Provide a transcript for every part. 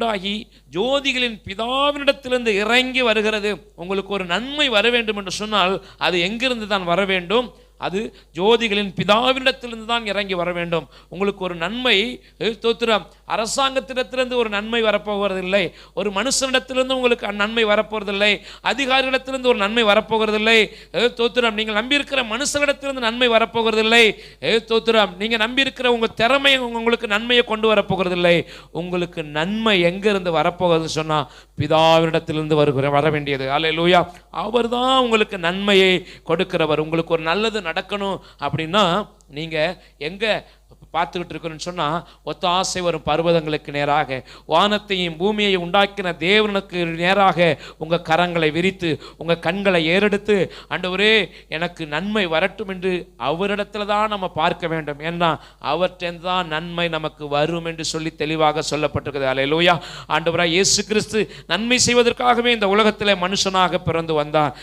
உண்டாகி ஜோதிகளின் பிதாவினிடத்திலிருந்து இறங்கி வருகிறது. உங்களுக்கு ஒரு நன்மை வர வேண்டும் என்று சொன்னால் அது எங்கிருந்து தான் வர வேண்டும்? அது ஜோதிகளின் பிதாவினிடத்திலிருந்து தான் இறங்கி வர வேண்டும். உங்களுக்கு ஒரு நன்மை ஸ்தோத்திரம் அரசாங்கத்திடத்திலிருந்து ஒரு நன்மை வரப்போகிறதில்லை. ஒரு மனுஷனிடத்திலிருந்து உங்களுக்கு நன்மை வரப்போகிறதில்லை. அதிகாரிகளிடத்திலிருந்து ஒரு நன்மை வரப்போகிறதில்லை. ஸ்தோத்திரம் நீங்கள் நம்பியிருக்கிற மனுஷனிடத்திலிருந்து நன்மை வரப்போகிறதில்லை. ஸ்தோத்திரம் நீங்கள் நம்பியிருக்கிற உங்கள் திறமை உங்களுக்கு நன்மையை கொண்டு வரப்போகிறதில்லை. உங்களுக்கு நன்மை எங்கிருந்து வரப்போகிறது சொன்னால் பிதாவினிடத்திலிருந்து வர வேண்டியது. அல்லேலூயா. அவர் தான் உங்களுக்கு நன்மையை கொடுக்கிறவர். உங்களுக்கு ஒரு நல்லது நடக்கணும் அப்படின்னா நீங்க எங்க பார்த்துக்கிட்டு இருக்கணும்னு சொன்னால் ஒத்தாசை வரும் பர்வதங்களுக்கு நேராக வானத்தையும் பூமியையும் உண்டாக்கின தேவனுக்கு நேராக உங்கள் கரங்களை விரித்து உங்கள் கண்களை ஏறெடுத்து ஆண்டவரே எனக்கு நன்மை வரட்டும் என்று அவரிடத்துல தான் நம்ம பார்க்க வேண்டும். ஏன்னா அவர்கிட்ட தான் நன்மை நமக்கு வரும் என்று சொல்லி தெளிவாக சொல்லப்பட்டிருக்கிறது. அல்லேலூயா. ஆண்டவராய் இயேசு கிறிஸ்து நன்மை செய்வதற்காகவே இந்த உலகத்தில் மனுஷனாக பிறந்து வந்தார்.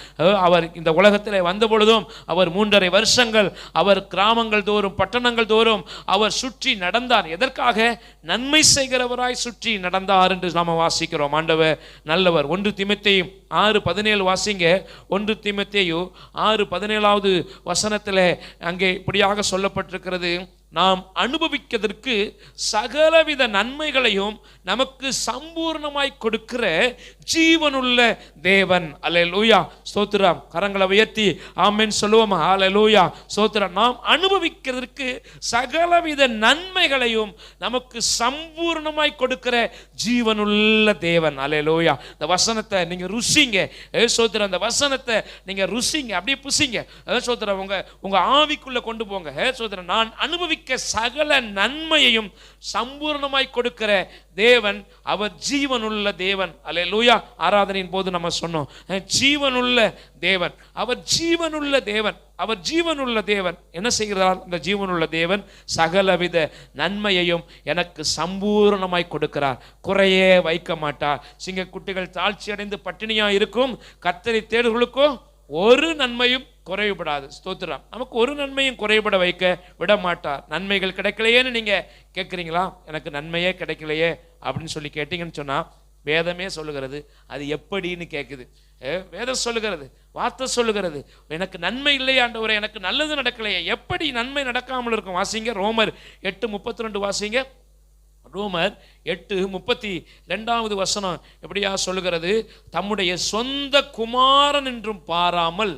அவர் இந்த உலகத்தில் வந்த பொழுதும் அவர் 3.5 வருஷங்கள் அவர் கிராமங்கள் தோறும் பட்டணங்கள் தோறும் அவர் சுற்றி நடந்தார். எதற்காக? நன்மை செய்கிறவராய் சுற்றி நடந்தார் என்று நாம் வாசிக்கிறோம். ஆண்டவர் நல்லவர். 1 தீமோத்தேயு 6:17 வாசிங்க. 1 தீமோத்தேயு 6:17 வசனத்தில் அங்கே இப்படியாக சொல்லப்பட்டிருக்கிறது, நாம் அனுபவிக்கிறதற்கு சகலவித நன்மைகளையும் நமக்கு சம்பூர்ணமாய் கொடுக்கிற ஜீவனுள்ள தேவன். அல்லேலூயா. ஸ்தோத்திரம். கரங்களை உயர்த்தி ஆமென் சொல்லுவோமா? அல்லேலூயா. ஸ்தோத்திரம். நாம் அனுபவிக்கிறதற்கு சகலவித நன்மைகளையும் நமக்கு சம்பூர்ணமாய் கொடுக்கிற ஜீவனுள்ள தேவன். அல்லேலூயா. இந்த வசனத்தை நீங்க ருசிங்க. ஸ்தோத்திரம். அந்த வசனத்தை நீங்க ருசிங்க, அப்படியே புசிங்க. ஸ்தோத்திரம். உங்க ஆவிக்குள்ள கொண்டு போங்க. ஸ்தோத்திரம். நான் அனுபவி சகல நன்மையையும் சம்பூர்ணமாய் கொடுக்கிற தேவன் அவர் ஜீவனுள்ள தேவன். அல்லேலூயா. ஆராதனையின் போது நம்ம சொன்னோம் ஜீவனுள்ள தேவன். அவர் ஜீவனுள்ள தேவன். அவர் ஜீவனுள்ள தேவன். என்ன செய்கிறார் இந்த ஜீவனுள்ள தேவன்? சகலவித நன்மையையும் எனக்கு சம்பூர்ணமாய் கொடுக்கிறார். குறையே வைக்க மாட்டார். சிங்க குட்டிகள் தாழ்ச்சி அடைந்து பட்டினியா இருக்கும், கர்த்தரை தேடுகளுக்கோ ஒரு நன்மையும் குறைவுபடாது. ஸ்தோத்திரம். நமக்கு ஒரு நன்மையும் குறைபட வைக்க விட மாட்டார். நன்மைகள் கிடைக்கலையேன்னு நீங்க கேட்குறீங்களா? எனக்கு நன்மையே கிடைக்கலையே அப்படின்னு சொல்லி கேட்டீங்கன்னு சொன்னா வேதமே சொல்லுகிறது அது எப்படின்னு கேட்குது. வேதம் சொல்லுகிறது, வார்த்தை சொல்லுகிறது, எனக்கு நன்மை இல்லையா ஆண்டவரே, எனக்கு நல்லது நடக்கலையே, எப்படி நன்மை நடக்காமல் இருக்கும்? வாசிங்க ரோமர் 8:32 வாசிங்க. ரோமர் 8:32 வசனம் எப்படியா சொல்லுகிறது? தம்முடைய சொந்த குமாரன் என்றும் பாராமல்,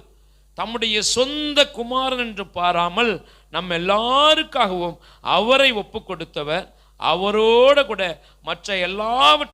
தம்முடைய சொந்த குமாரன் என்று பாராமல் நம்ம எல்லாருக்காகவும் அவரை ஒப்பு கொடுத்தவர், அவரோட கூட மற்ற எல்லாவற்றையும்